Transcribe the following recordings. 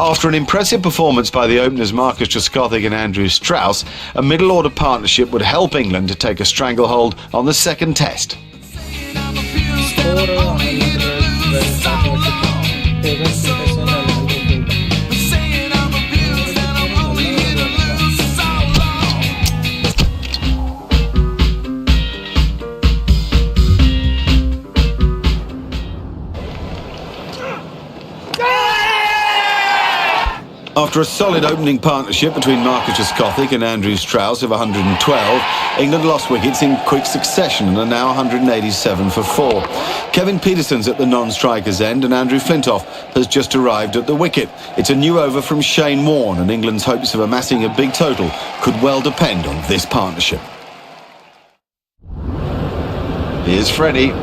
After an impressive performance by the openers Marcus Trescothick and Andrew Strauss, a middle-order partnership would help England to take a stranglehold on the second test. After a solid opening partnership between Marcus Trescothick and Andrew Strauss of 112, England lost wickets in quick succession and are now 187 for 4. Kevin Peterson's at the non-striker's end and Andrew Flintoff has just arrived at the wicket. It's a new over from Shane Warne and England's hopes of amassing a big total could well depend on this partnership. Here's Freddie.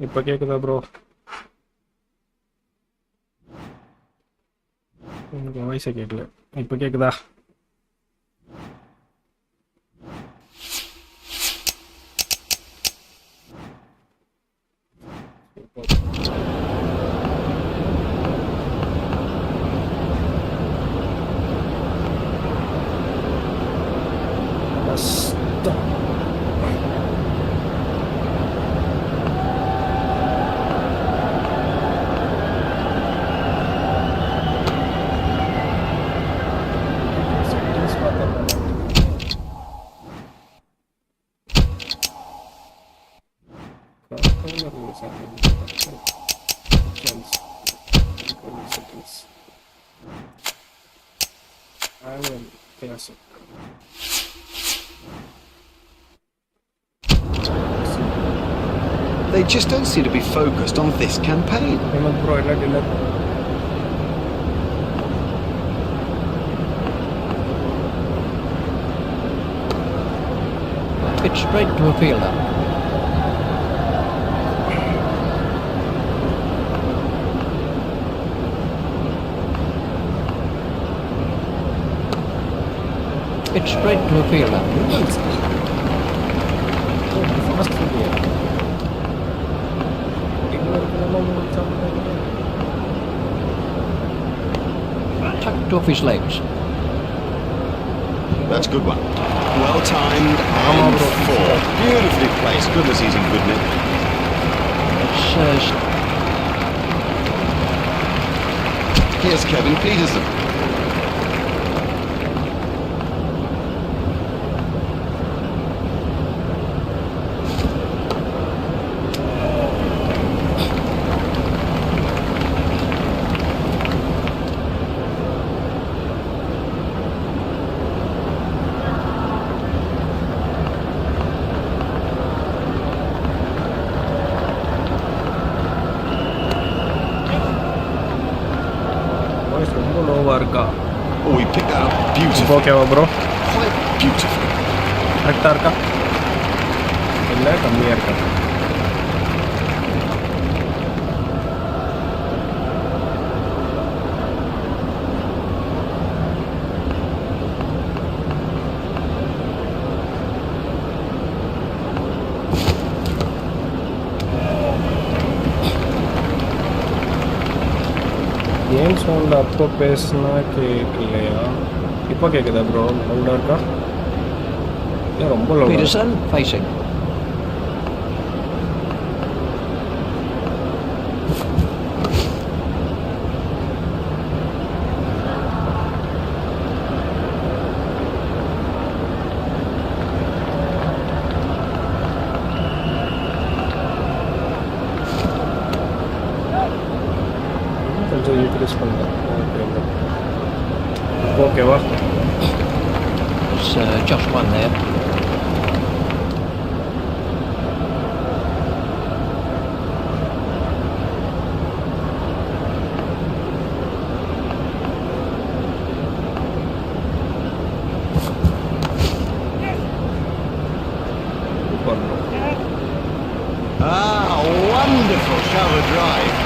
இப்போ கேக்குதா bro? உங்களுக்கு வாய்ஸே கேட்கல. இப்போ கேக்குதா? They just don't seem to be focused on this campaign. Pitch straight to a fielder. Pitch straight to a fielder. Tucked off his legs. That's a good one. Well timed and 4. Beautifully placed. Goodness, he's in good nick. Here's Kevin Peterson. Oh, he picked that up beautifully. Okay, bro. Quite beautifully. Hectarka. Illa kammiya irukku. Game sound அப்போ பேசினா கேட்கலையா? இப்போ கேட்குதா bro? லவுடாக இருக்கா? ரொம்ப low. Peterson facing. கொஞ்சம் increase பண்ணுறேன். ஓகேவா? It's just one there. Wonderful cover drive.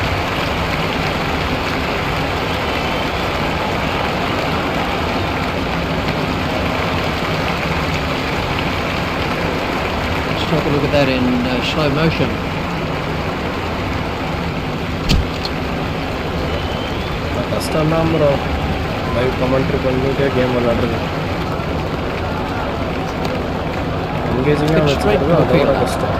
Let's take a look at that in slow motion. கஷ்டம் தான் ப்ரோ லைவ் கமெண்ட்ரி பண்ணிட்டே கேம் விளாடுறது. எங்கேஜிங்காக வச்சுக்கிறது அதோட கஷ்டம்.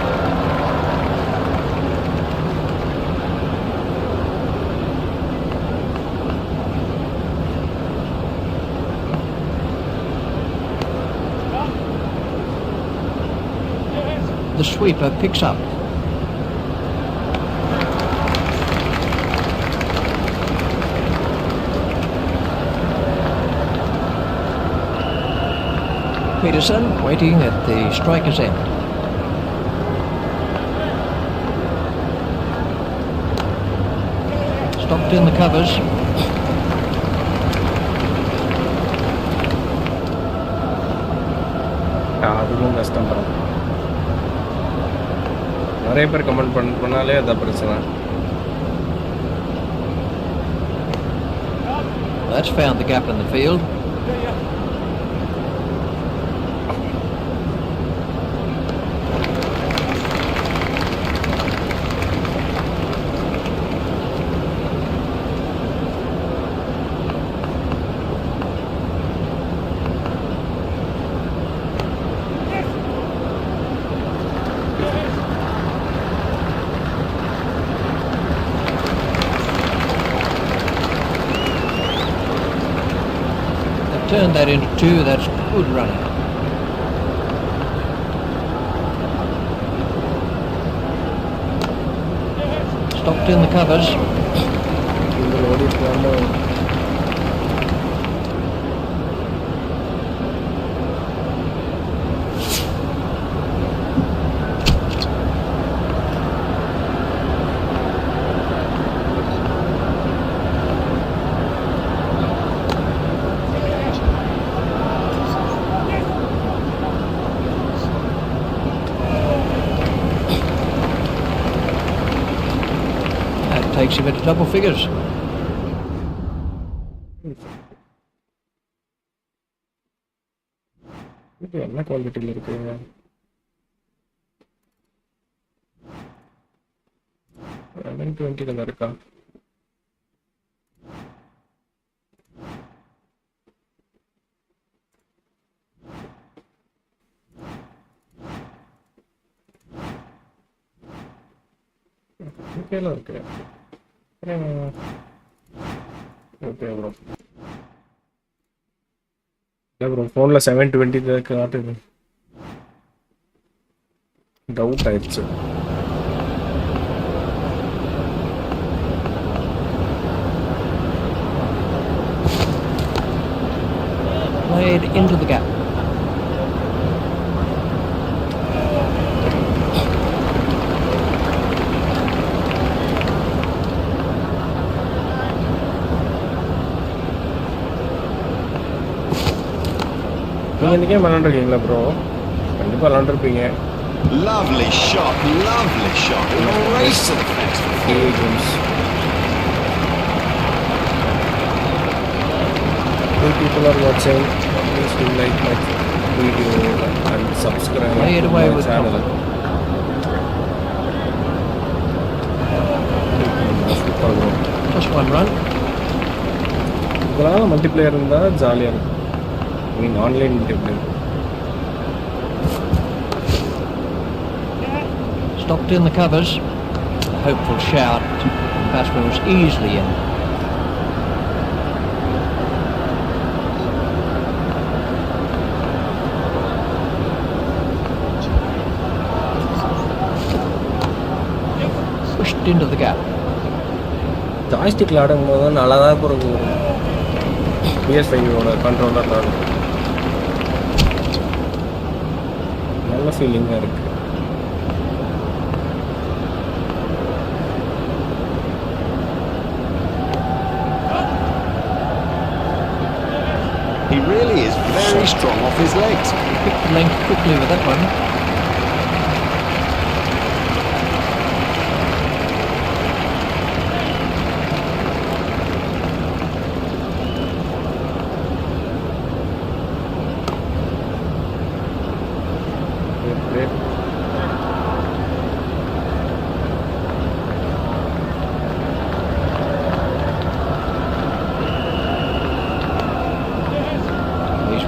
The sweeper picks up. Peterson waiting at the striker's end. Stopped in the covers. அதுவும் கஷ்டம் bro. நிறைய பேர் கமெண்ட் பண்ணாலே அதான் பிரச்சனை. That's found the gap in the field. Turn that into two. That's good running. Stopped in the covers. Takes him into double figures. இது என்ன குவாலிட்டியில் இருக்கு? $1120 இருக்கா? ஓகேலாம் இருக்கு. Okay bro. இல்லை ப்ரோ ஃபோனில் 720 காட்டுது. டவுட் ஆயிடுச்சு. Played into the gap. நீங்கள் இன்றைக்கே விளாண்டுருக்கீங்களா ப்ரோ? கண்டிப்பாக விளாண்டுருப்பீங்க. Lovely shot, lovely shot. Race to the fence. Games. Two people are watching. Please do like my video and subscribe Play it to away my with channel. Just one run. இதனால் multiplayer இருந்தால் ஜாலியாக இருக்கும். I mean online multiplayer. Stopped in the covers. A hopeful shout. The batsman was easily in. Pushed into the gap. ஜாய்ஸ்டிக்கில் ஆடும்போது தான் நல்லா தான் இருக்கும். PS5 controller தான் நல்ல ஃபீலிங்காக இருக்குது. He really is very strong off his legs. Picked the length quickly with that one.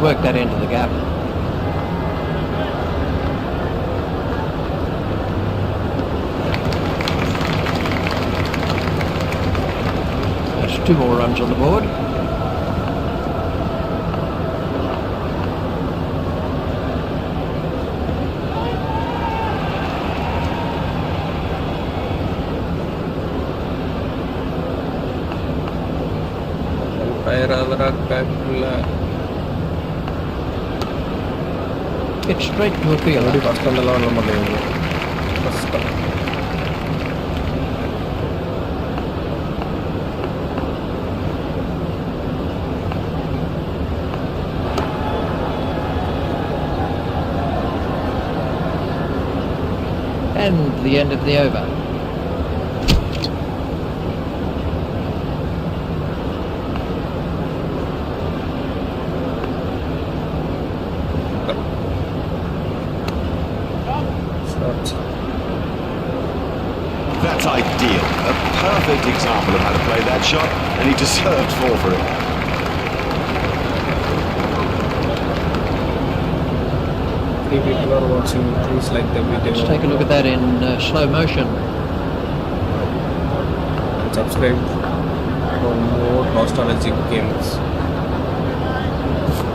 Work that into the gap. That's 2 more runs on the board. It's straight to a field. And the end of the over. That's ideal. A perfect example of how to play that shot, and he deserved 4 for it. Three people are watching. Please like the video. Let's take a look at that in slow motion. And subscribe for more nostalgic games.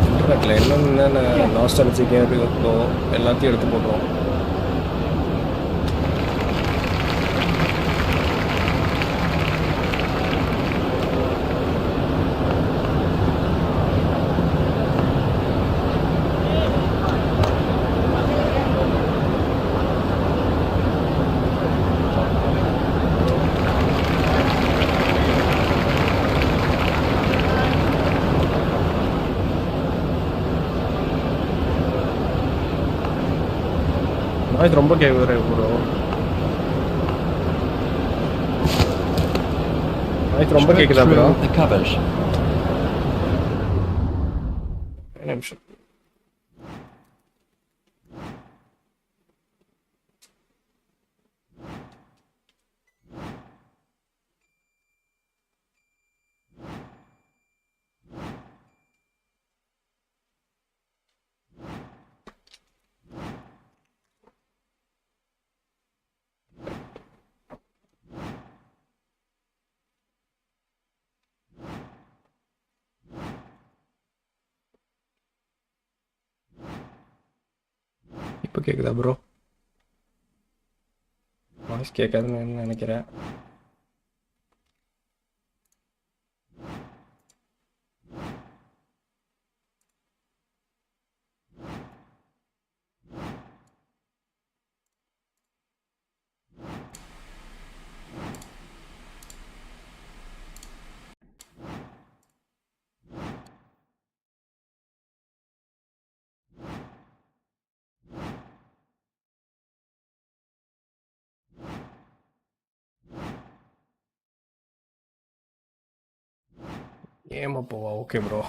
இன்டர்நெட்டில் என்னென்ன nostalgic game இருக்கோ எல்லாத்தையும் எடுத்து போடுறோம். Noise ரொம்ப கேட்குது bro. Noise ரொம்ப கேட்குதா ப்ரோ? The covers. நிமிஷம். இப்போ கேட்குதா ப்ரோ? வாய்ஸ் கேட்காதுன்னு நினைக்கிறேன். ஏமா போவா? Okay bro.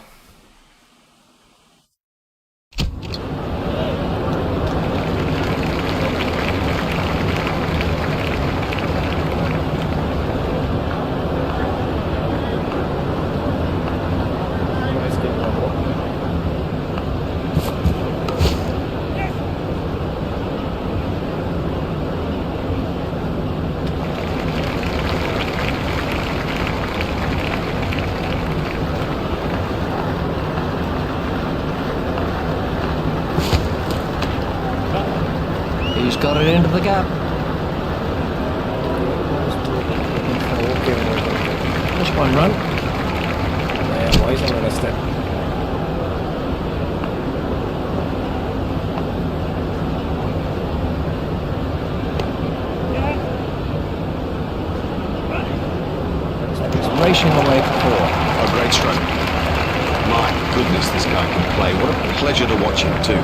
the gap. Okay. Just one run. My voice on understand. Racing away for 4. A great stroke. My goodness, this guy can play. What a pleasure to watch him too.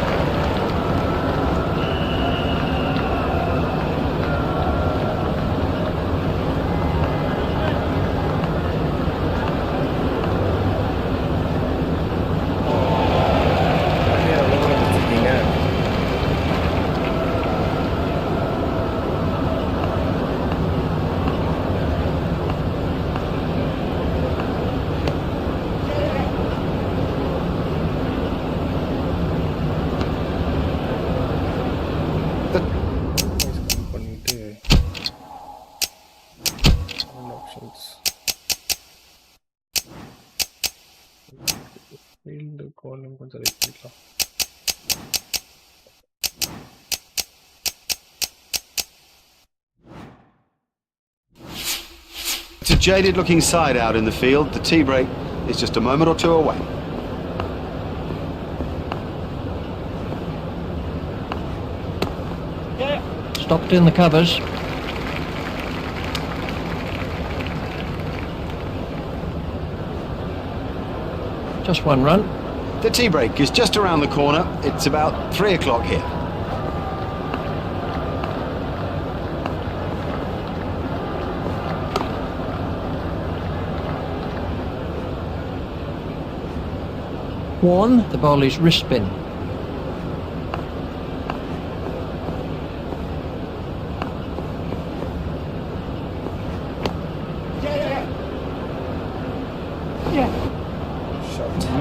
It's a jaded-looking side out in the field. The tea break is just a moment or two away. Stopped in the covers. Just one run. The tea break is just around the corner. It's about 3 o'clock here. One. The ball is wrist spin.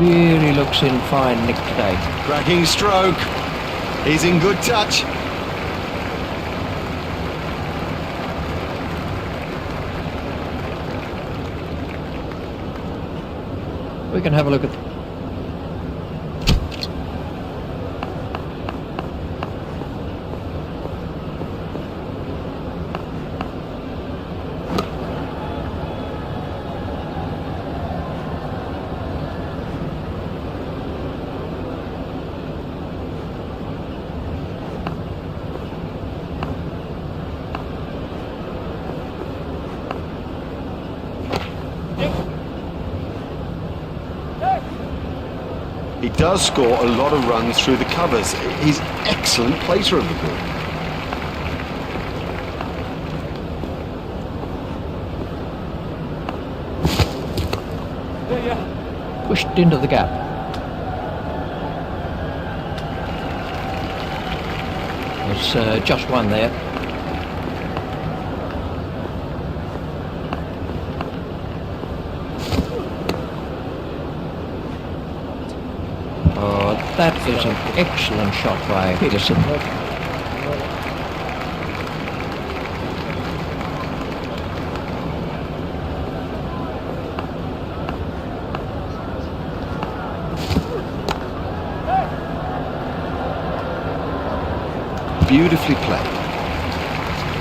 Really looks in fine nick today. Cracking stroke. He's in good touch. We can have a look at... He does score a lot of runs through the covers. He's an excellent placer of the ball. Pushed into the gap. There's just one there. Oh, that is an excellent shot by Peterson. Beautifully played.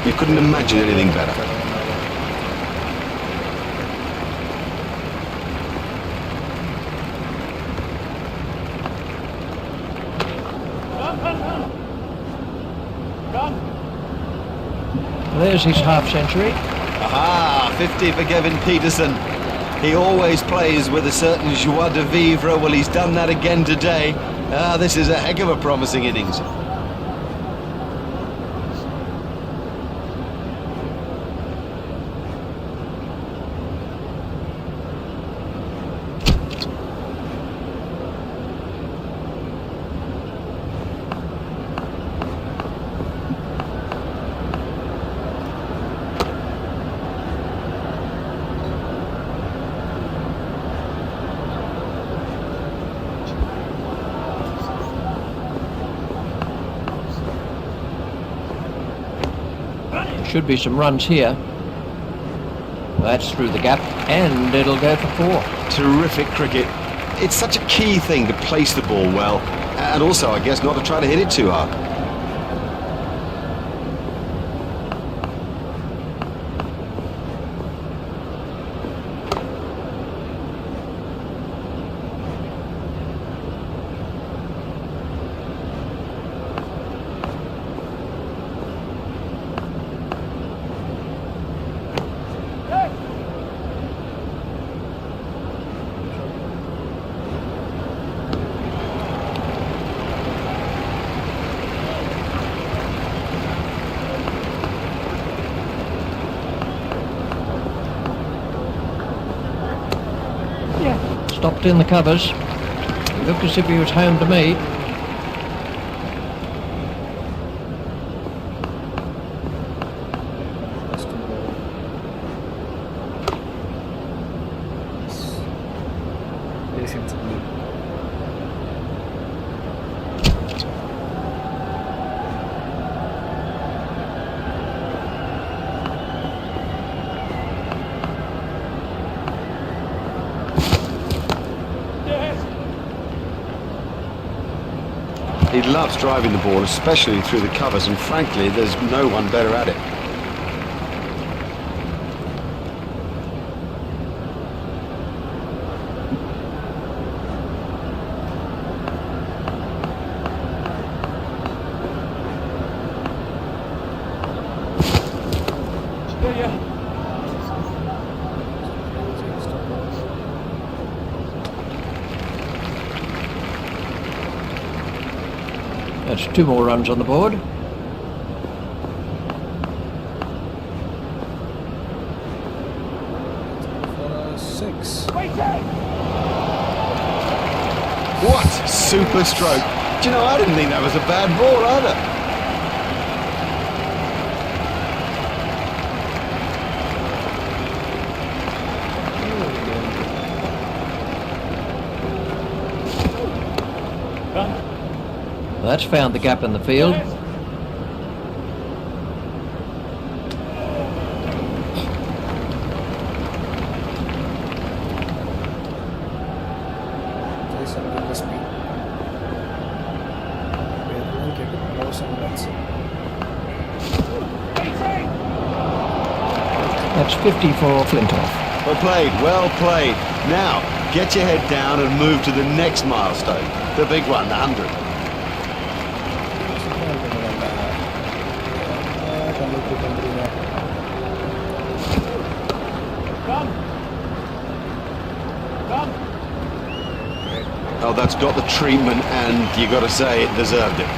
You couldn't imagine anything better. There's his half century. Aha, 50 for Kevin Peterson. He always plays with a certain joie de vivre. Well, he's done that again today. This is a heck of a promising innings. Should be some runs here. That's through the gap, and it'll go for 4. Terrific cricket. It's such a key thing to place the ball well, and also, I guess, not to try to hit it too hard. stopped in the covers. He looked as if he was home to me. He loves driving the ball, especially through the covers, and frankly, there's no one better at it. That's 2 more runs on the board. For 6. What super stroke. Do you know, I didn't think that was a bad ball either. That's found the gap in the field. That's 50 for Flintoff. Well played, well played. Now, get your head down and move to the next milestone. The big one, the 100. Oh, that's got the treatment, and you got to say it deserved it.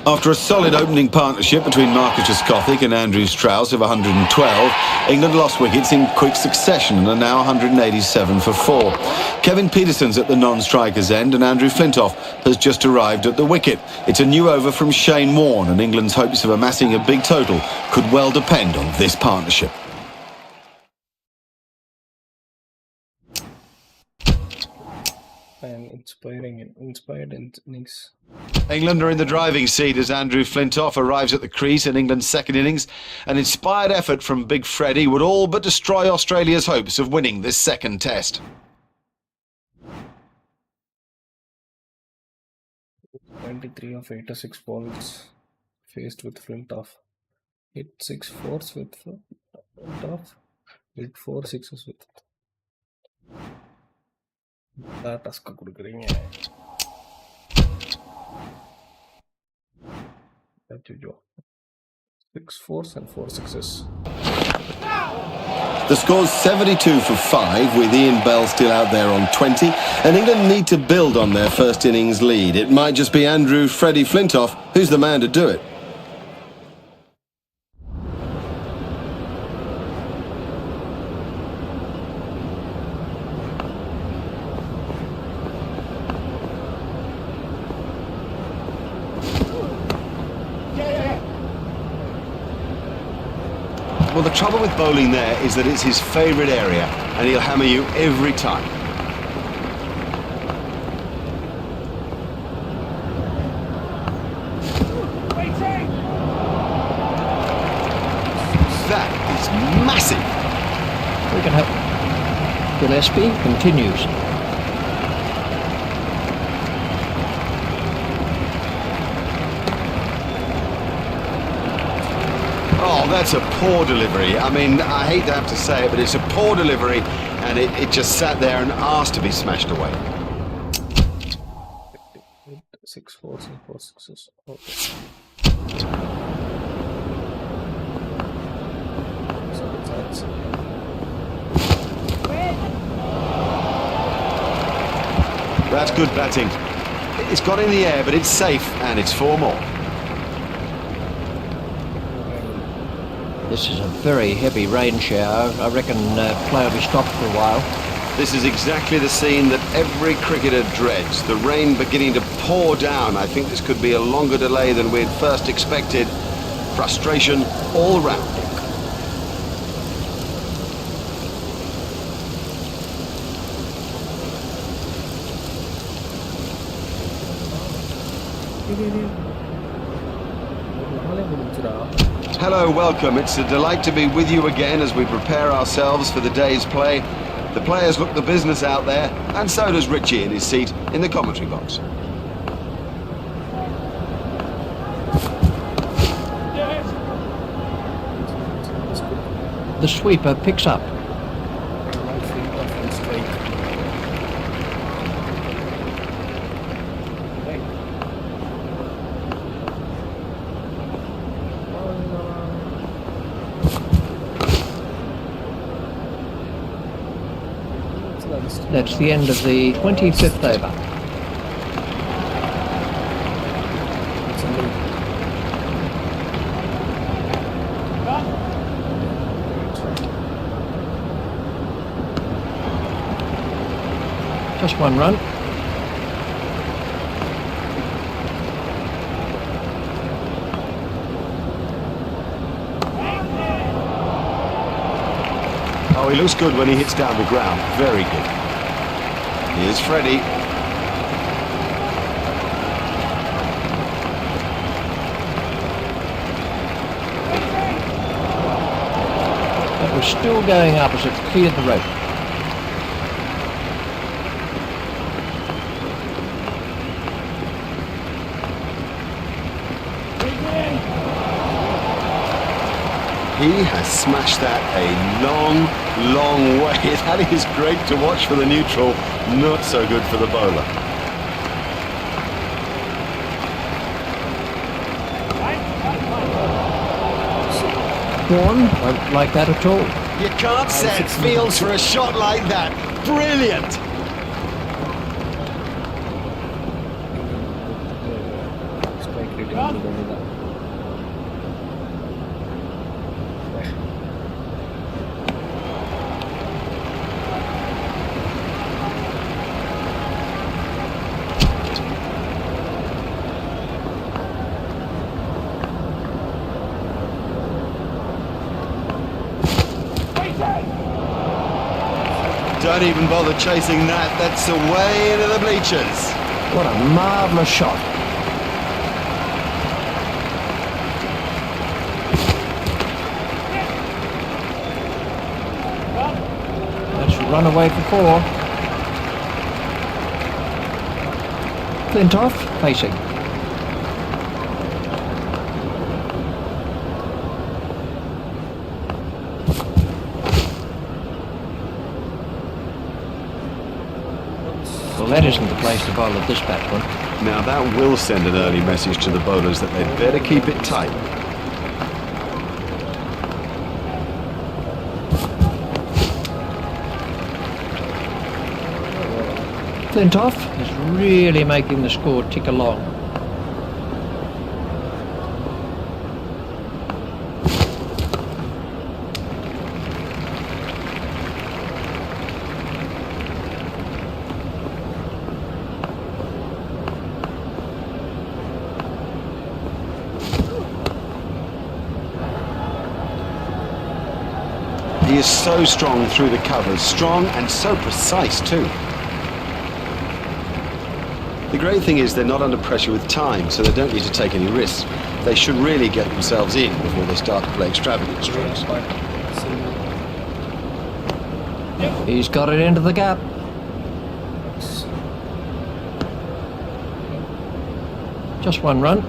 After a solid opening partnership between Marcus Jeskothic and Andrew Strauss of 112, England lost wickets in quick succession and are now 187 for 4. Kevin Peterson's at the non-striker's end and Andrew Flintoff has just arrived at the wicket. It's a new over from Shane Warne, and England's hopes of amassing a big total could well depend on this partnership. And inspired innings. England are in the driving seat as Andrew Flintoff arrives at the crease in England's second innings. An inspired effort from Big Freddie would all but destroy Australia's hopes of winning this second test. 23 of 86 balls faced with Flintoff. Hit 6 fours with Flintoff. Hit 4 sixes with டஸ்க கொடுக்குறீங்க. அச்சோ 6 fours and 4 sixes. The score's 72 for 5, with Ian Bell still out there on 20, and England need to build on their first innings lead. It might just be Andrew Freddie Flintoff who's the man to do it. Well, the trouble with bowling there is that it's his favourite area, and he'll hammer you every time. That is massive. We can have Gillespie continues. Oh, that's a poor delivery. I mean, I hate to have to say it, but it's a poor delivery, and it just sat there and asked to be smashed away. 6 fours and 4 sixes. Okay. So that's That's good batting. It's got in the air, but it's safe, and it's 4 more. This is a very heavy rain shower. I reckon play will be stopped for a while. This is exactly the scene that every cricketer dreads. The rain beginning to pour down. I think this could be a longer delay than we'd first expected. Frustration all round. Hello, welcome. It's a delight to be with you again as we prepare ourselves for the day's play. The players look the business out there, and so does Richie in his seat in the commentary box. The sweeper picks up. That's the end of the 25th over. Just 1 run. Oh, he looks good when he hits down the ground. Very good. Here's Freddie. That was still going up as it cleared the rope. He has smashed that a long, long way. That is great to watch for the neutral, not so good for the bowler. One, won't like that at all. You can't set fields for a shot like that. Brilliant! Don't even bother chasing that. That's away into the bleachers. What a marvellous shot. That's run away for 4. Flintoff facing. Well, that isn't the place to bowl at this batsman. Now that will send an early message to the bowlers that they'd better keep it tight. Flintoff is really making the score tick along. He is so strong through the covers, strong and so precise too. The great thing is they're not under pressure with time, so they don't need to take any risks. They should really get themselves in before they start to play extravagant strokes. He's got it into the gap. Just 1 run.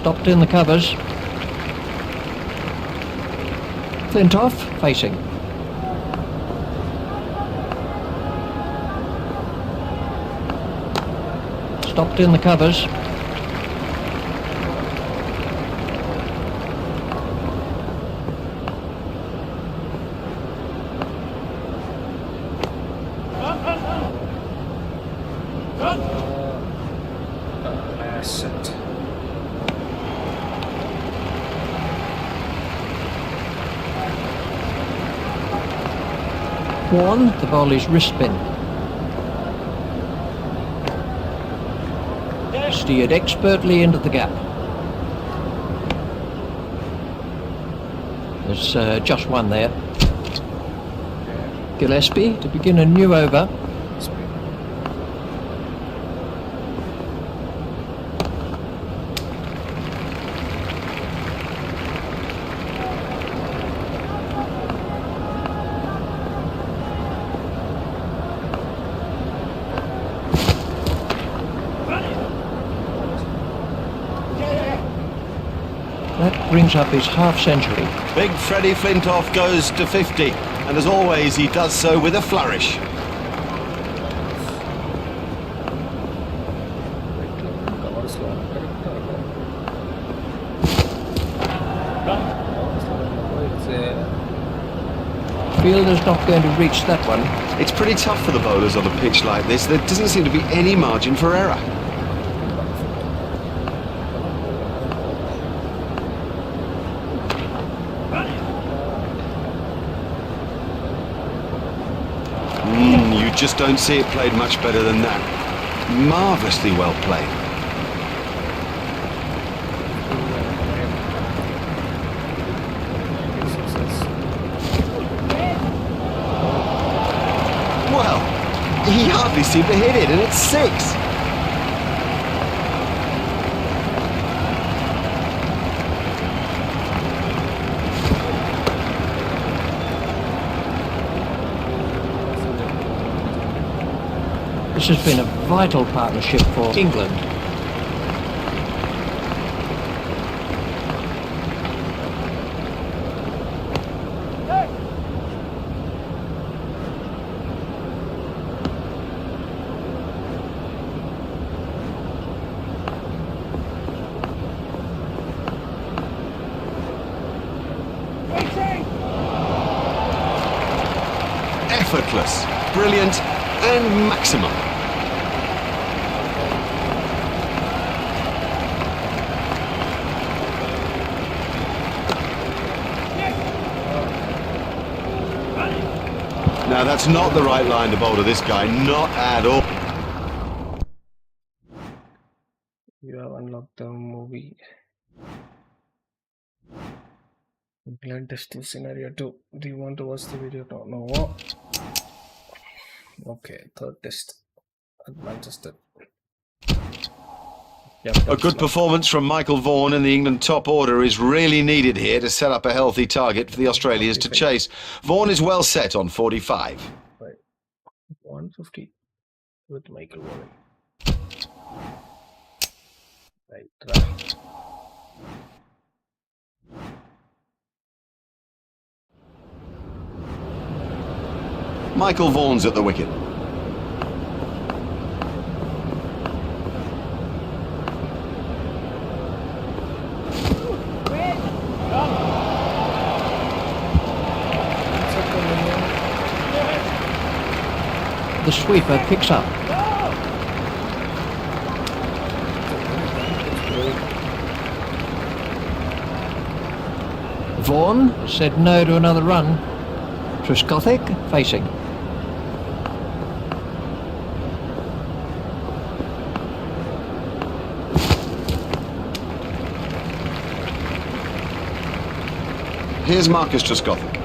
Stopped in the covers. Flintoff facing. Stopped in the covers. Last set. Vaughan, the bowler's wrist spin. Steered expertly into the gap. There's just one there. Gillespie to begin a new over. That brings up his half-century. Big Freddie Flintoff goes to 50, and as always, he does so with a flourish. Fielder's not going to reach that one. It's pretty tough for the bowlers on a pitch like this. There doesn't seem to be any margin for error. You just don't see it played much better than that. Marvellously well played. Well, he hardly seemed to hit it, and it's 6. This has been a vital partnership for England. Effortless, brilliant, and maximum. Now that's not the right line to bowl to this guy, not at all. You have unlocked the movie. England Test 2 Scenario 2. Do you want to watch the video? No. Okay, third test at Manchester. A good performance from Michael Vaughan in the England top order is really needed here to set up a healthy target for the Australians to chase. Vaughan is well set on 45. Right. 150 with Michael Vaughan. Right. Michael Vaughan's at the wicket. The sweeper picks up. Vaughan said no to another run. Trescothick facing. Here's Marcus Trescothick.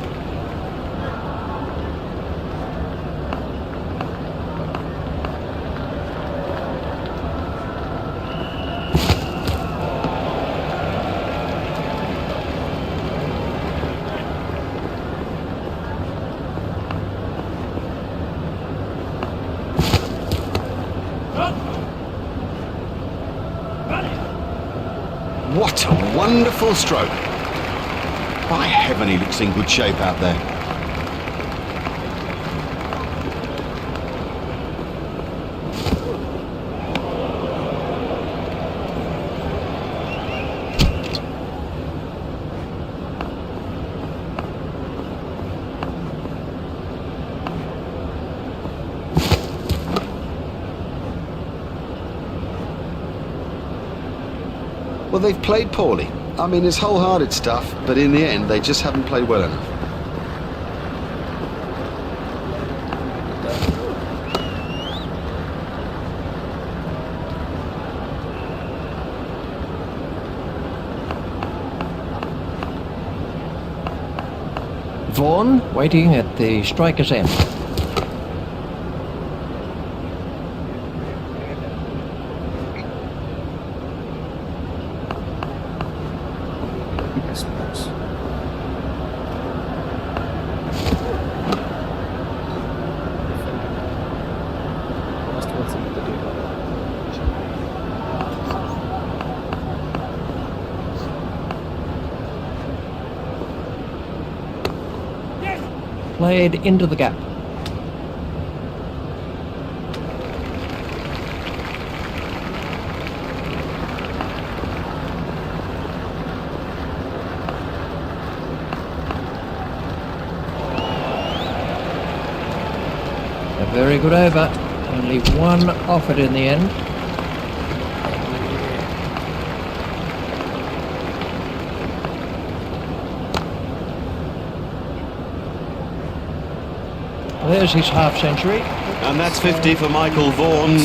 What a wonderful stroke. By heaven, he looks in good shape out there. Well, they've played poorly. I mean, it's wholehearted stuff, but in the end, they just haven't played well enough. Vaughan waiting at the striker's end. Played into the gap. A very good over. Only one offered in the end. There's his half-century. And that's 50 for Michael Vaughan.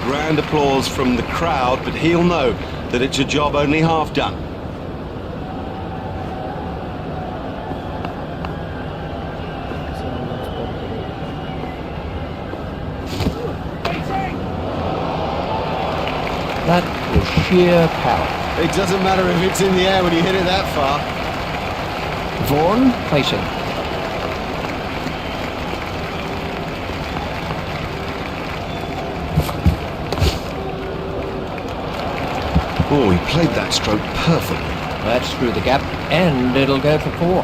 Grand applause from the crowd, but he'll know that it's a job only half done. That was sheer power. It doesn't matter if it's in the air when you hit it that far. Vaughan facing. Oh, he played that stroke perfectly. That's through the gap, and it'll go for 4.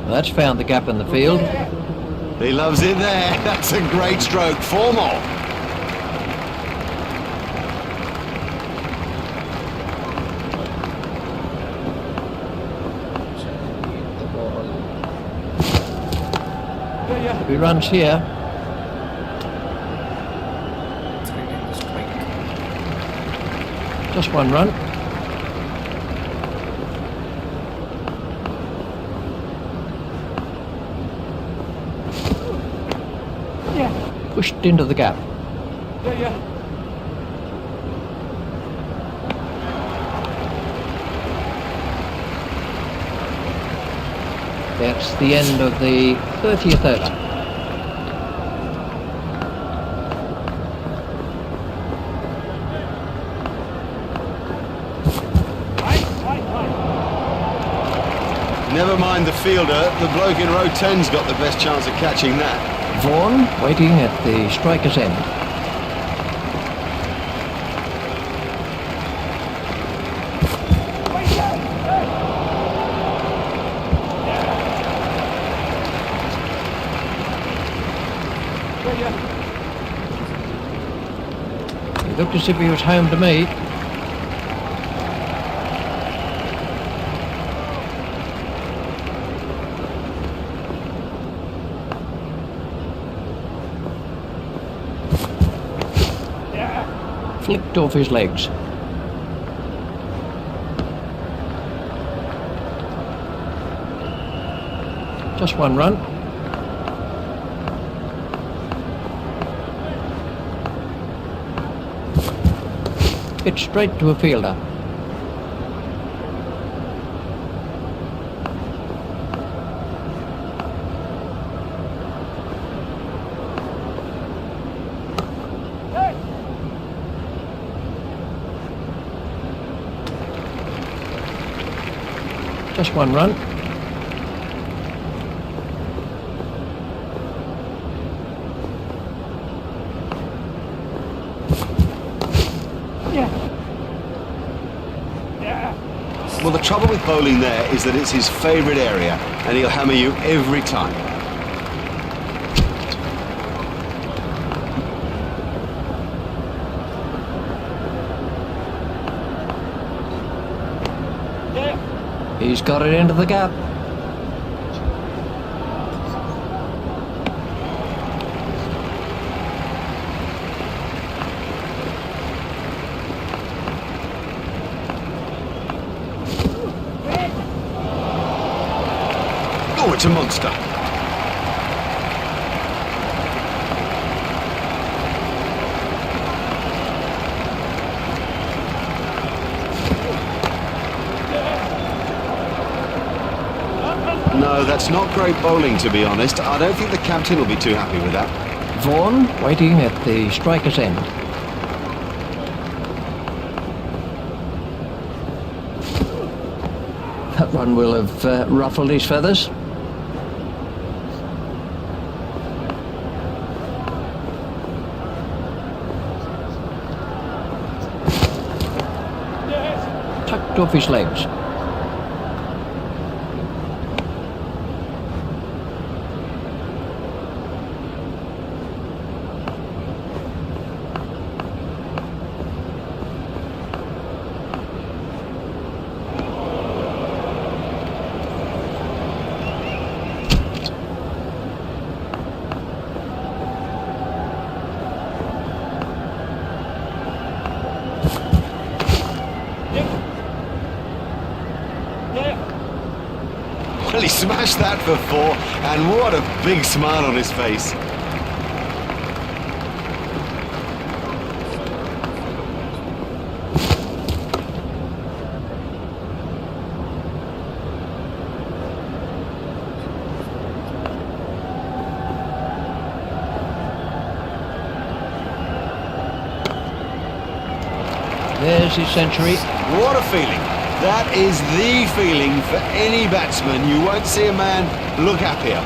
That's found the gap in the field. He loves it there. That's a great stroke. 4 more. He runs here. Just one run. Pushed into the gap. That's the end of the 30th over. Never mind the fielder, the bloke in row 10's got the best chance of catching that. Vaughan waiting at the striker's end. He looked as if he was home to me. Flicked off his legs. Just one run. Hit straight to a fielder. Just one run. Well, the trouble with bowling there is that it's his favourite area, and he'll hammer you every time. He's got it into the gap. Oh, it's a monster. No, that's not great bowling, to be honest. I don't think the captain will be too happy with that. Vaughan waiting at the striker's end. That one will have ruffled his feathers. Tucked off his legs. Well, he smashed that for 4, and what a big smile on his face. There's his century. What a feeling. That is the feeling for any batsman. You won't see a man look happier.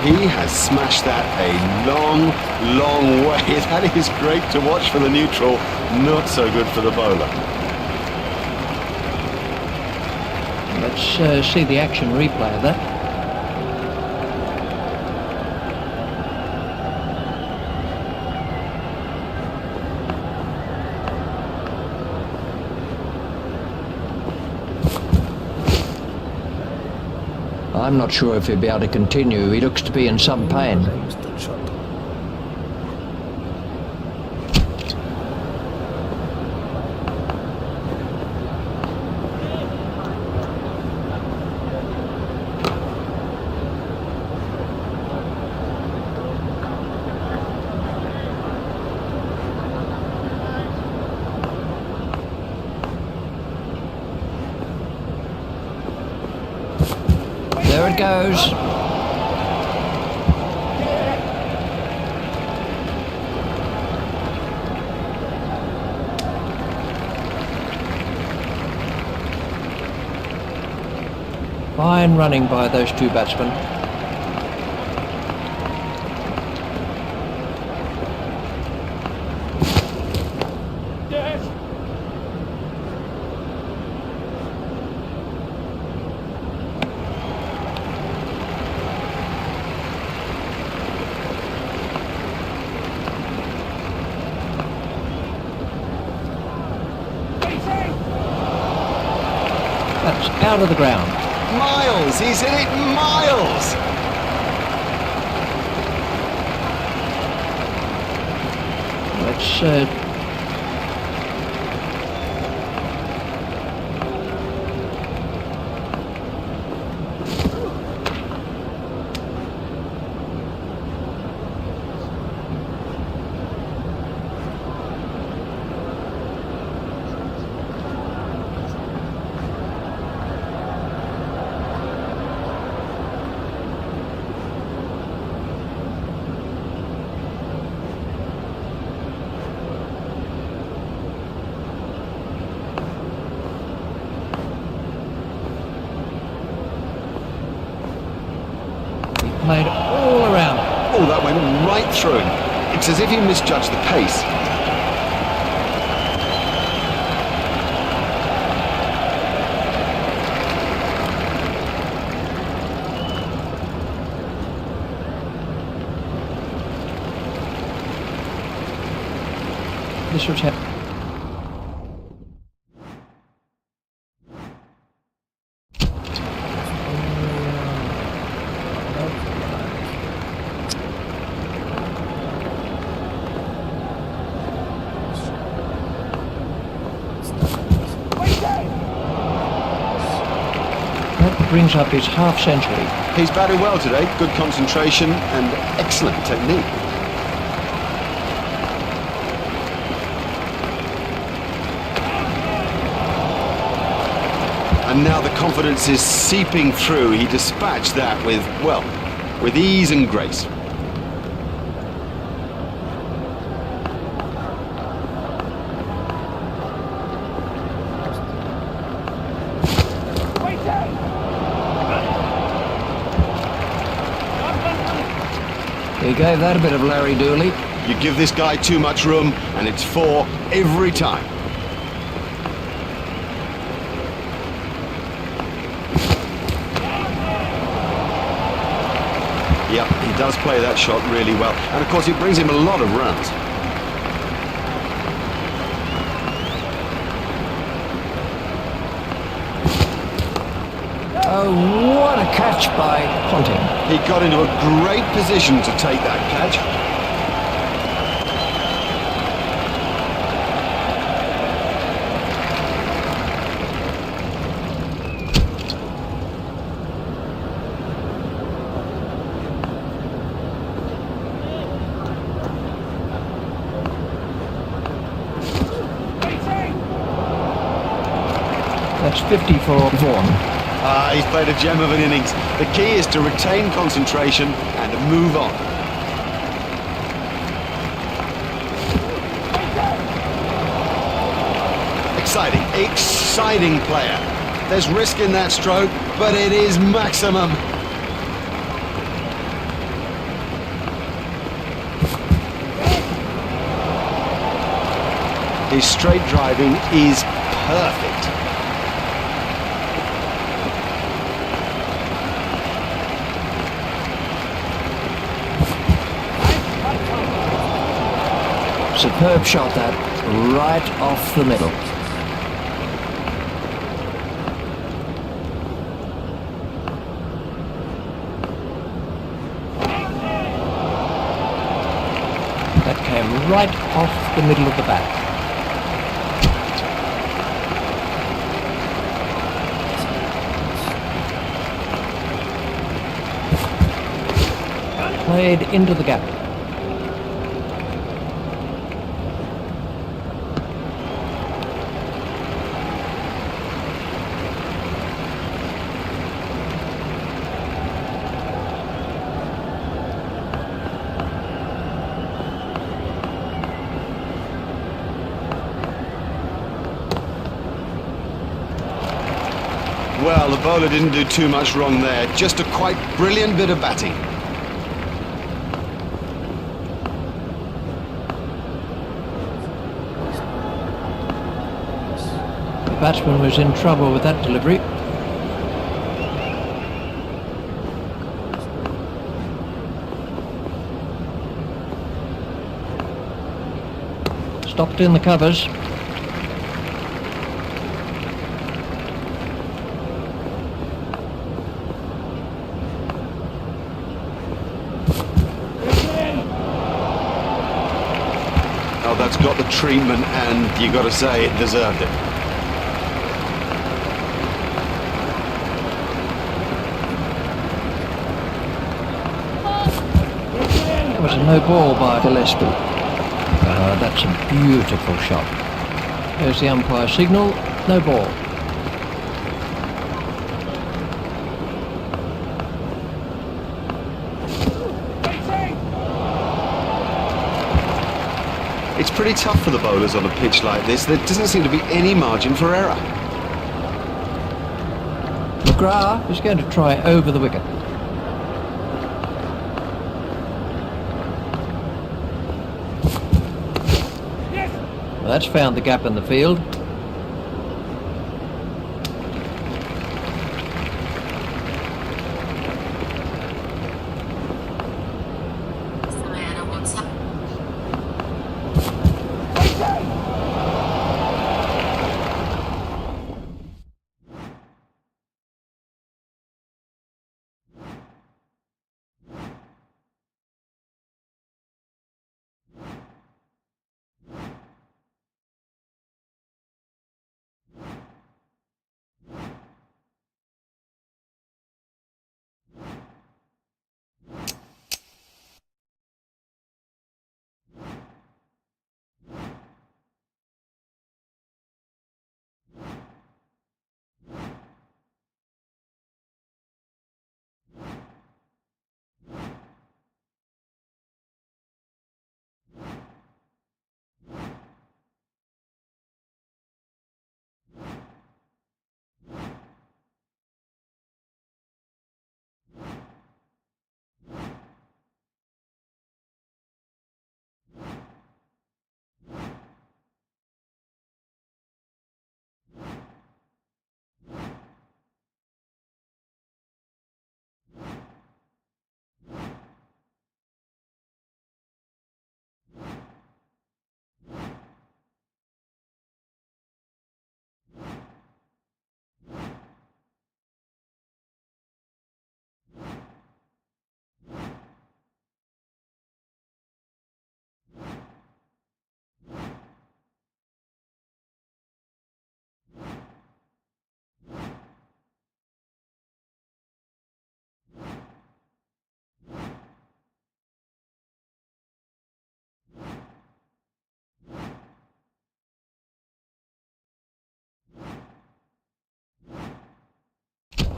He has smashed that a long, long way. That is great to watch for the neutral, not so good for the bowler. Let's see the action replay of that. I'm not sure if he'll be able to continue. He looks to be in some pain. There it goes. Fine running by those two batsmen. That's out of the ground. Miles, he's hit it miles. Let's played all around. Oh, that went right through him. It's as if he misjudged the pace. This was happening. That brings up his half century. He's batted well today. Good concentration and excellent technique. And now the confidence is seeping through. He dispatched that with, well, with ease and grace. He gave that a bit of Larry Dooley. You give this guy too much room and it's 4 every time. Yeah, he does play that shot really well. And of course it brings him a lot of runs. Oh, what a catch by Ponting. He got into a great position to take that catch. That's 50 for Vaughan. He's played a gem of an innings. The key is to retain concentration and move on. Exciting player. There's risk in that stroke, but it is maximum. His straight driving is perfect. Superb shot that, right off the middle. That came right off the middle of the bat. Played into the gap. Well, the bowler didn't do too much wrong there. Just a quite brilliant bit of batting. The batsman was in trouble with that delivery. Stopped in the covers. Oh, that's got the treatment, and you got to say it deserved it. That was a no ball by Gillespie. That's a beautiful shot. There's the umpire signal, no ball. It's pretty tough for the bowlers on a pitch like this. There doesn't seem to be any margin for error. McGrath is going to try over the wicket. That's found the gap in the field.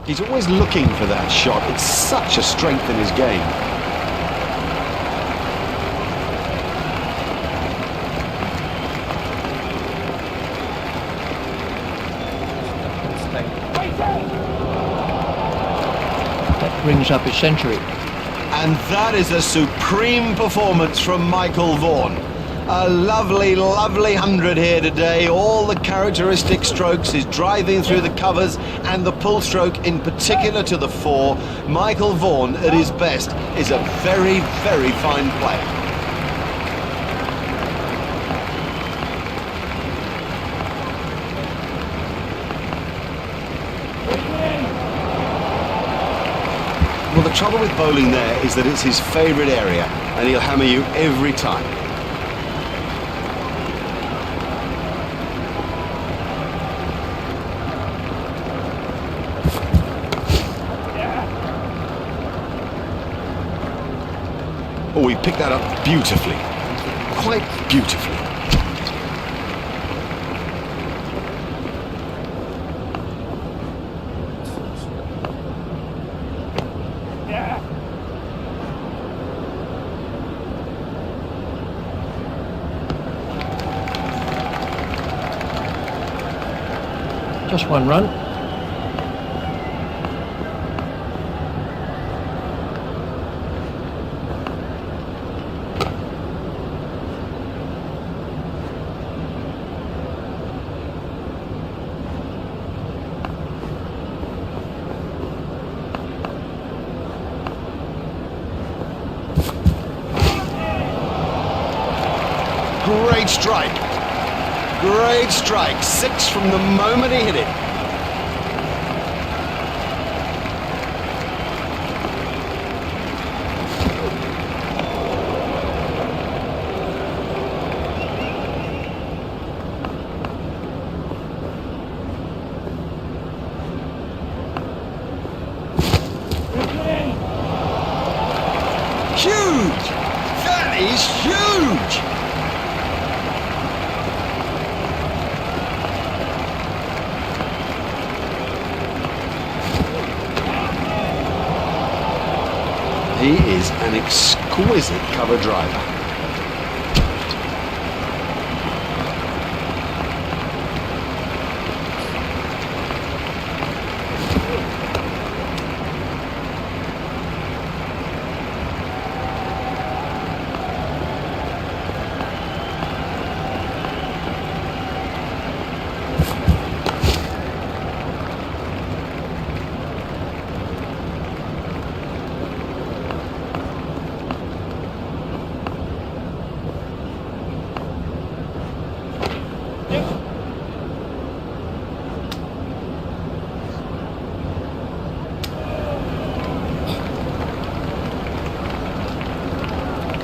He's always looking for that shot. It's such a strength in his game. That brings up his century. And that is a supreme performance from Michael Vaughan. A lovely, lovely 100 here today. All the characteristic strokes, his driving through the covers and the pull stroke in particular to the fore. Michael Vaughan at his best is a very, very fine player. Well, the trouble with bowling there is that it's his favourite area and he'll hammer you every time. Oh, he picked that up beautifully. Quite beautifully. Just one run. Great strike. Great strike. 6 from the moment he hit it. Huge! That is huge! He is an exquisite cover driver.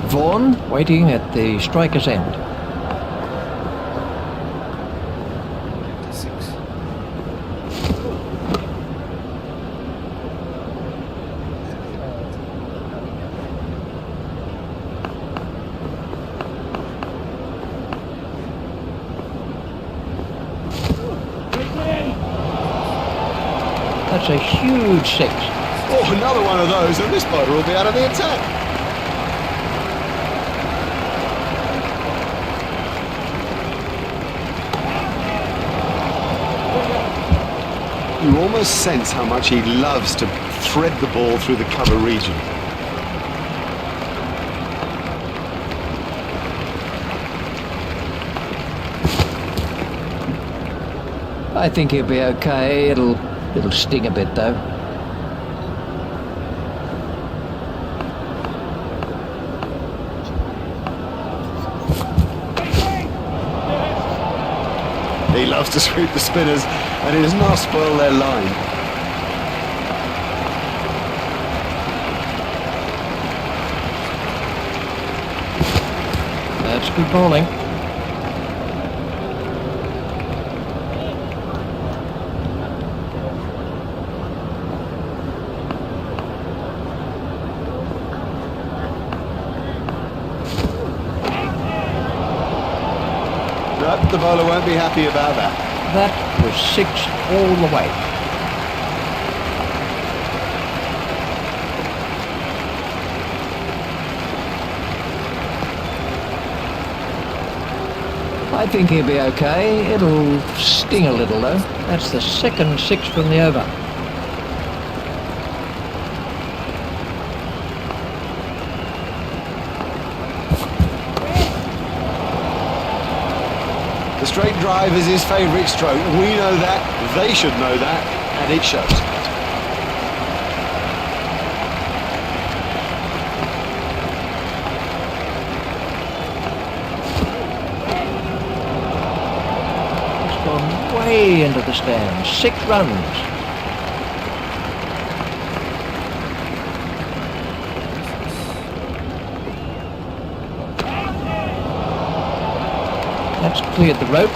Vaughan waiting at the striker's end. 86. That's a huge six. Oh, another one of those, and this bowler will be out of the attack. You almost sense how much he loves to thread the ball through the cover region. I think he'll be okay. It'll sting a bit though. He loves to sweep the spinners, and he does not spoil their line. That's good bowling. Nope, the bowler won't be happy about that. That was six all the way. I think he'll be okay. It'll sting a little though. That's the second six from the over. The straight drive is his favourite stroke. We know that, they should know that, and it shows. It's gone way into the stands. 6 runs. That's cleared the rope.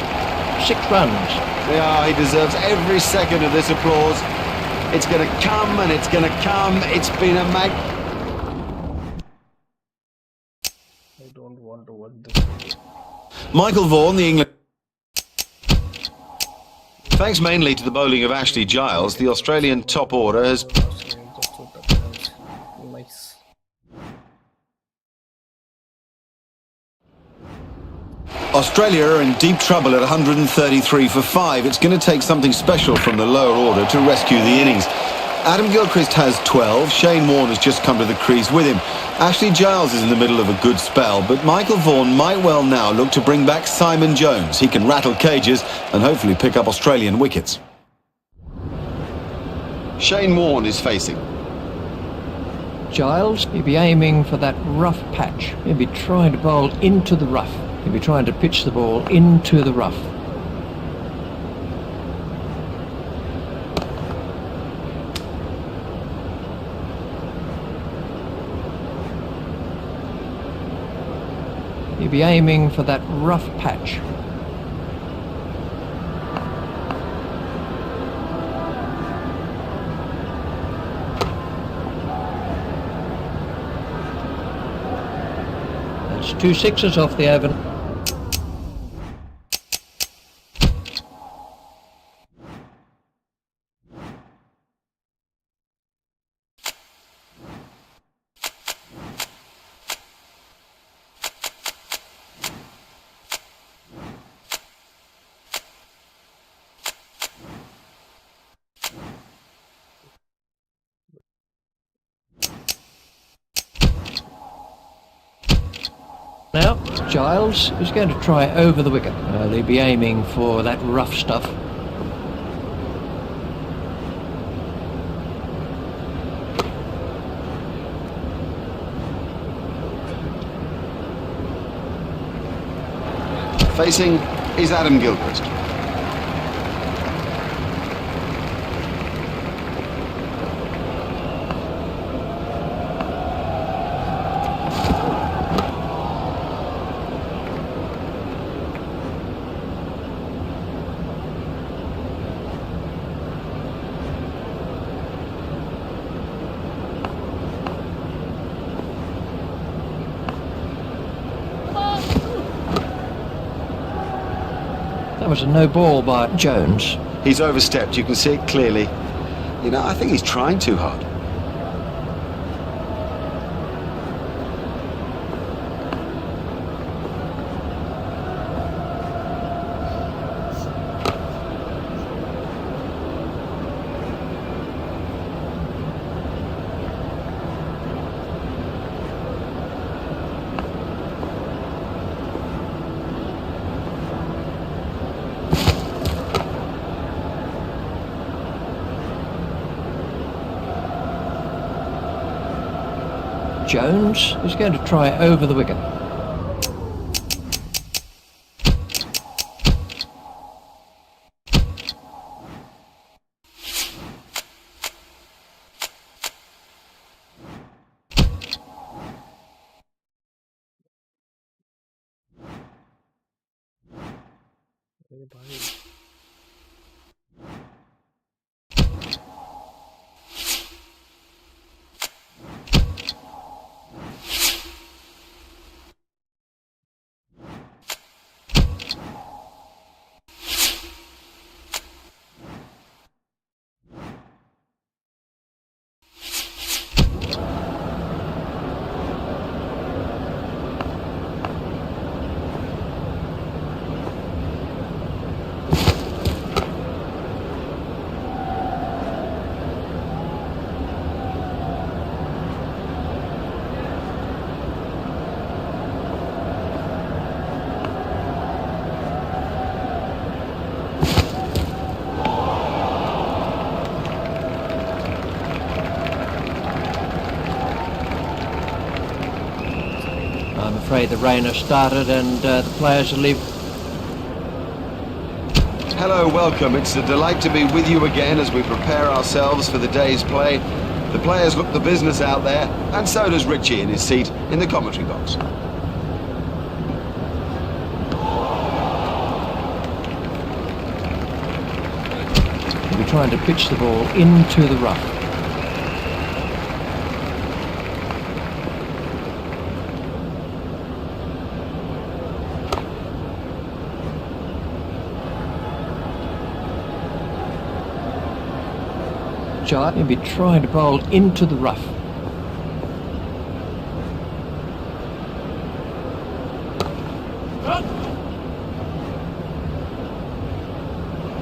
6 runs. Yeah, he deserves every second of this applause. It's going to come, and it's going to come. It's been a mag... I don't want to watch this. Michael Vaughan, the England... Thanks mainly to the bowling of Ashley Giles, the Australian top order has... Nice. Australia are in deep trouble at 133 for 5. It's going to take something special from the lower order to rescue the innings. Adam Gilchrist has 12. Shane Warne has just come to the crease with him. Ashley Giles is in the middle of a good spell, but Michael Vaughan might well now look to bring back Simon Jones. He can rattle cages and hopefully pick up Australian wickets. Shane Warne is facing. Giles, he'll be aiming for that rough patch. He'll be trying to bowl into the rough. He'll be trying to pitch the ball into the rough. He'll be aiming for that rough patch. That's 2 sixes off the over. Now, Giles is going to try over the wicket. They'll be aiming for that rough stuff. Facing is Adam Gilchrist. was a no ball by Jones. He's overstepped, you can see it clearly. You know, I think he's trying too hard. Jones is going to try over the wicket. अरे भाई I'm afraid the rain has started and the players are leaving. Hello, welcome. It's a delight to be with you again as we prepare ourselves for the day's play. The players look the business out there, and so does Richie in his seat in the commentary box. He'll be trying to pitch the ball into the rough. He'll be trying to bowl into the rough.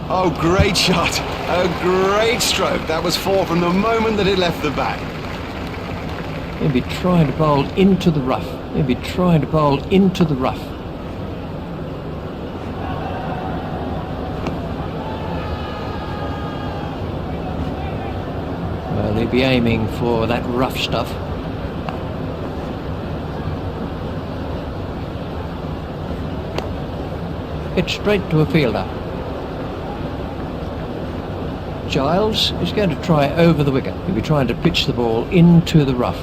Oh, great shot. A great stroke. That was four from the moment that it left the bat. He'll be trying to bowl into the rough. He'll be trying to bowl into the rough. Well, he'll be aiming for that rough stuff. Hit straight to a fielder. Giles is going to try over the wicket. He'll be trying to pitch the ball into the rough.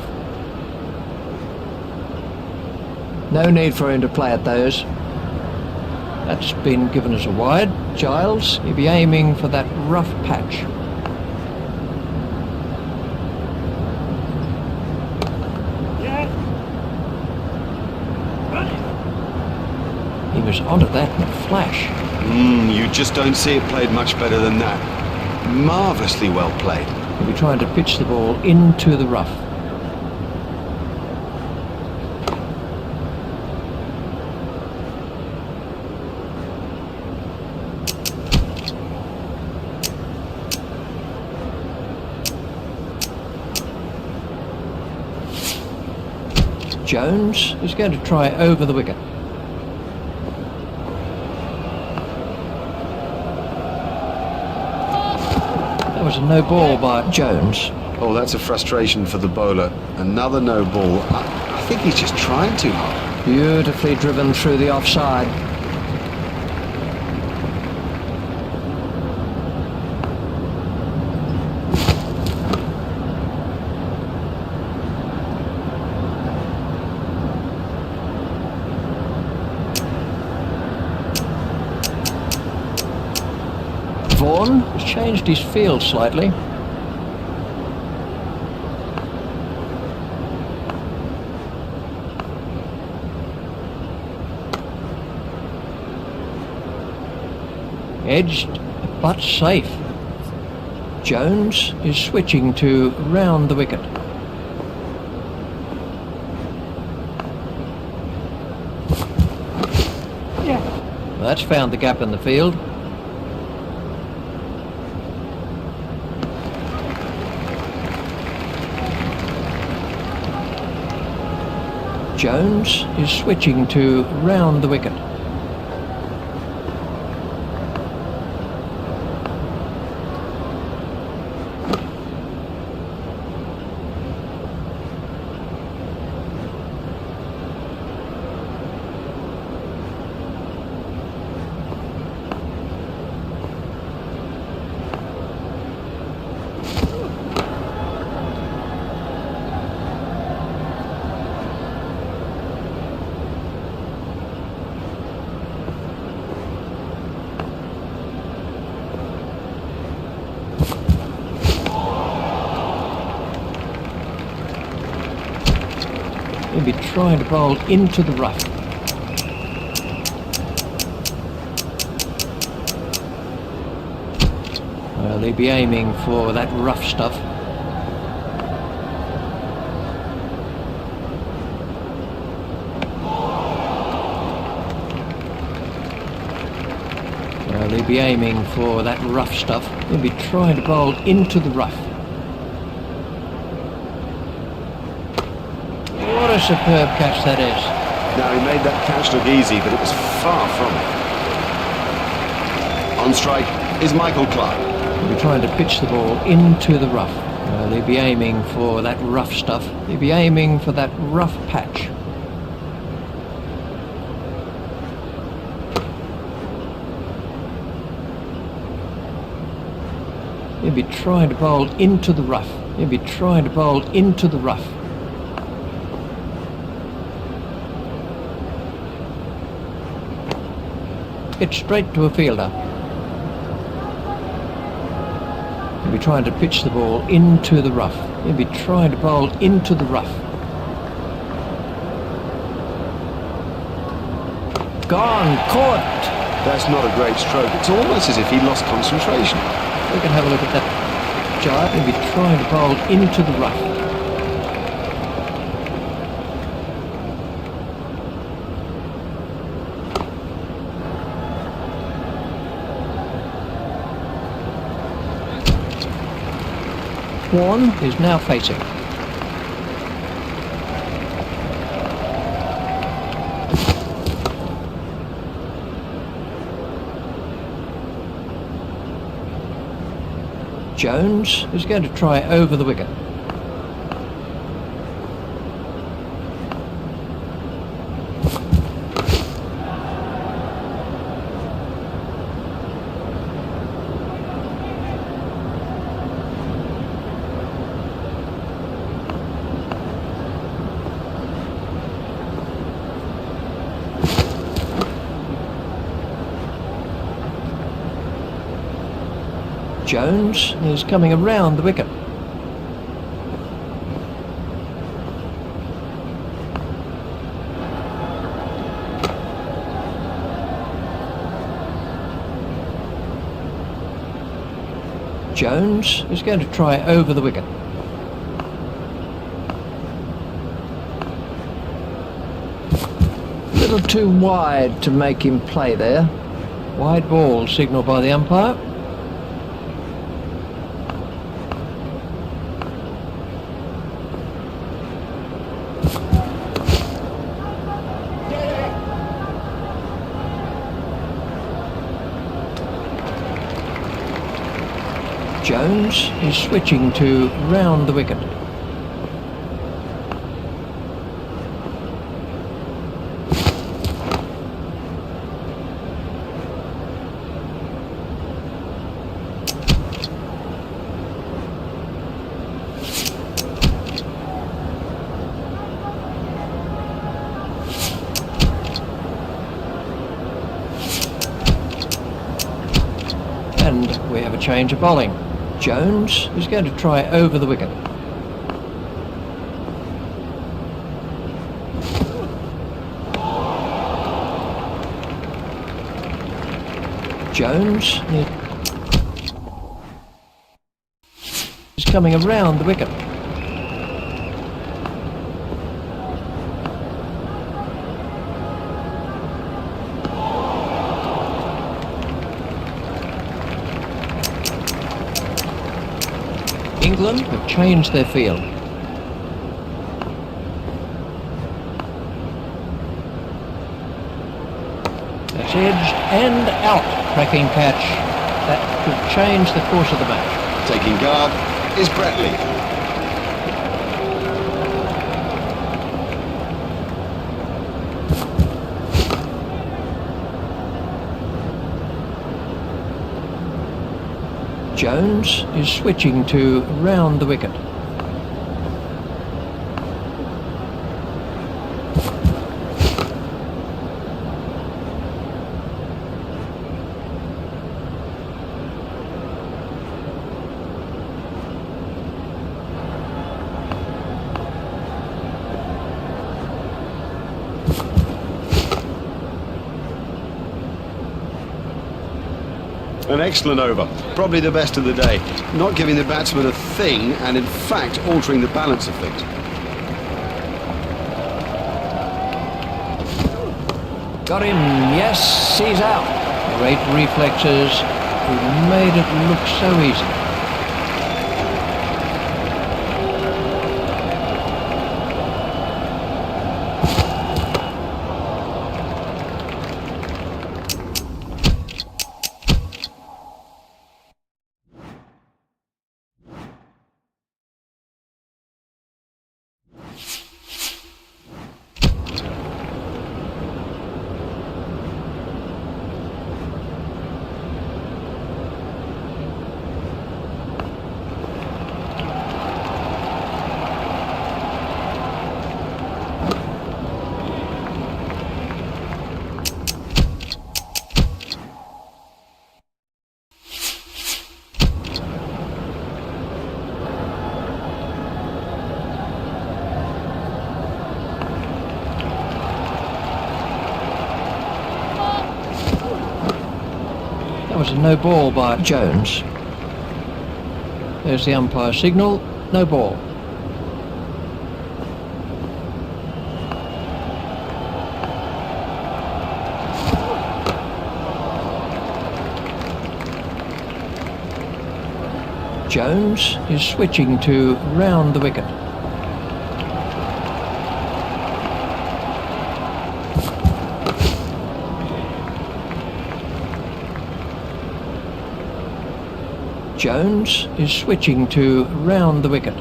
No need for him to play at those. That's been given as a wide. Giles, he'll be aiming for that rough patch. He was onto that in a flash. You just don't see it played much better than that. Marvellously well played. He'll be trying to pitch the ball into the rough. Jones is going to try over the wicket. That was a no ball by Jones. Oh, that's a frustration for the bowler. Another no ball. I think he's just trying too hard. Beautifully driven through the offside. Vaughan has changed his field slightly. Edged, but safe. Jones is switching to round the wicket. That's found the gap in the field. Jones is switching to round the wicket. He'll be trying to bowl into the rough. Well, he'll be aiming for that rough stuff. Well, he'll be aiming for that rough stuff. He'll be trying to bowl into the rough. What a superb catch that is. Now, he made that catch look easy, but it was far from it. On strike is Michael Clark. He'll be trying to pitch the ball into the rough. Well, he'll be aiming for that rough stuff. He'll be aiming for that rough patch. He'll be trying to bowl into the rough. He'll be trying to bowl into the rough. It's straight to a fielder. He'll be trying to pitch the ball into the rough. He'll be trying to bowl into the rough. Gone, caught. That's not a great stroke. It's almost as if he lost concentration. We can have a look at that jibe. He'll be trying to bowl into the rough. One is now facing. Jones is going to try over the wicket. Jones is coming around the wicket. Jones is going to try over the wicket. A little too wide to make him play there. Wide ball signalled by the umpire. Jones is switching to round the wicket. And we have a change of bowling. Jones is going to try over the wicket. Jones is coming around the wicket. England have changed their field. That's edged and out. Cracking catch. That could change the course of the match. Taking guard is Bretley. Jones is switching to round the wicket. An excellent over, probably the best of the day. Not giving the batsman a thing and in fact altering the balance of things. Got him, yes, he's out. Great reflexes, he made it look so easy. That was a no ball by Jones. There's the umpire signal, no ball. Jones is switching to round the wicket. Jones is switching to round the wicket.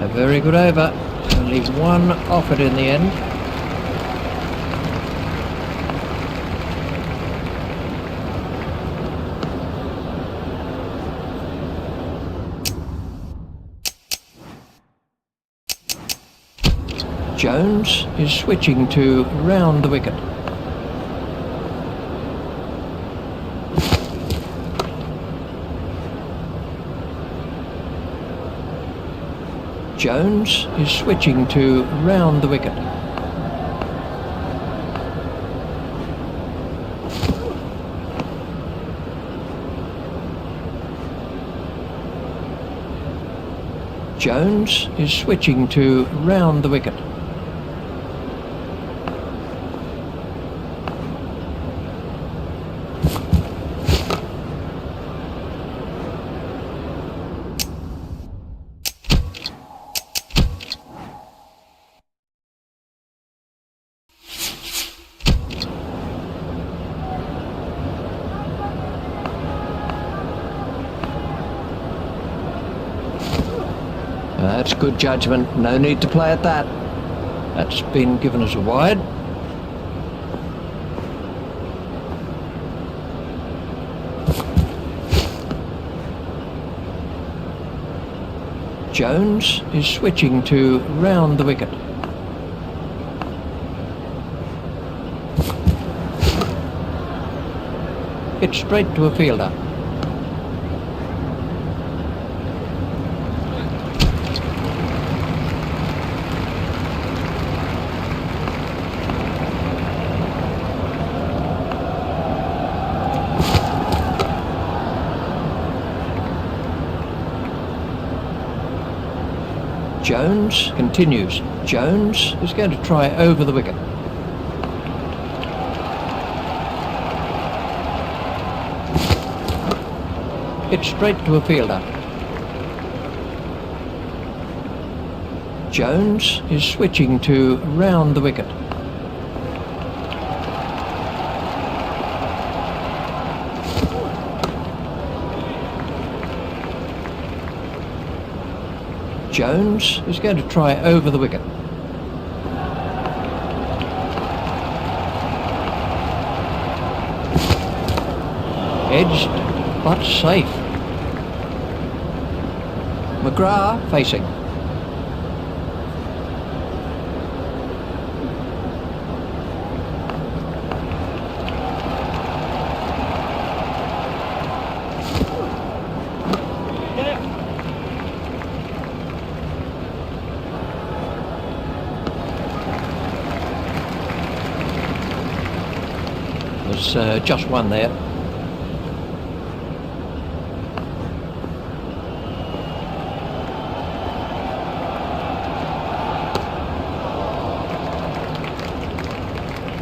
A very good over, only one offered in the end. Jones is switching to round the wicket. Jones is switching to round the wicket. Jones is switching to round the wicket. That's good judgment, no need to play at that. That's been given as a wide. Jones is switching to round the wicket. Hit straight to a fielder. Jones continues. Jones is going to try over the wicket. It's straight to a fielder. Jones is switching to round the wicket. Jones is going to try over the wicket. Edged, but safe. McGrath facing. There's just one there.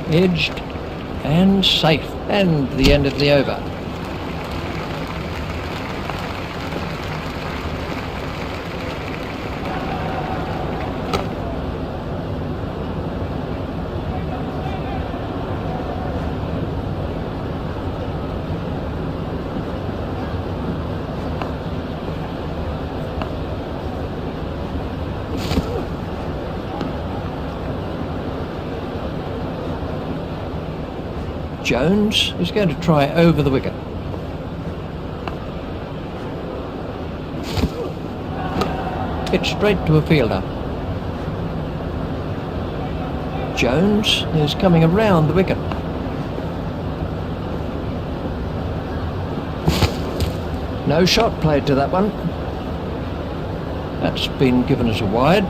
Edged and safe, and the end of the over. Jones is going to try over the wicket. It's straight to a fielder. Jones is coming around the wicket. No shot played to that one. That's been given as a wide.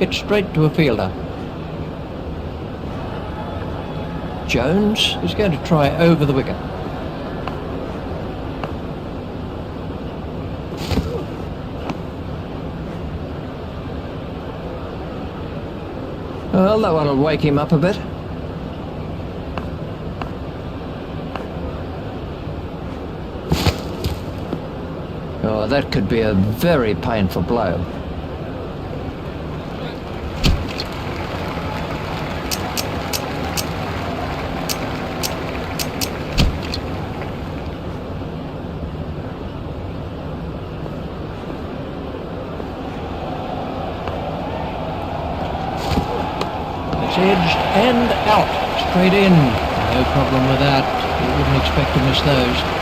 It's straight to a fielder. Jones is going to try over the wicket. Well, that one will wake him up a bit. Oh, that could be a very painful blow. Edged and out, straight in. No problem with that. You wouldn't expect to miss those.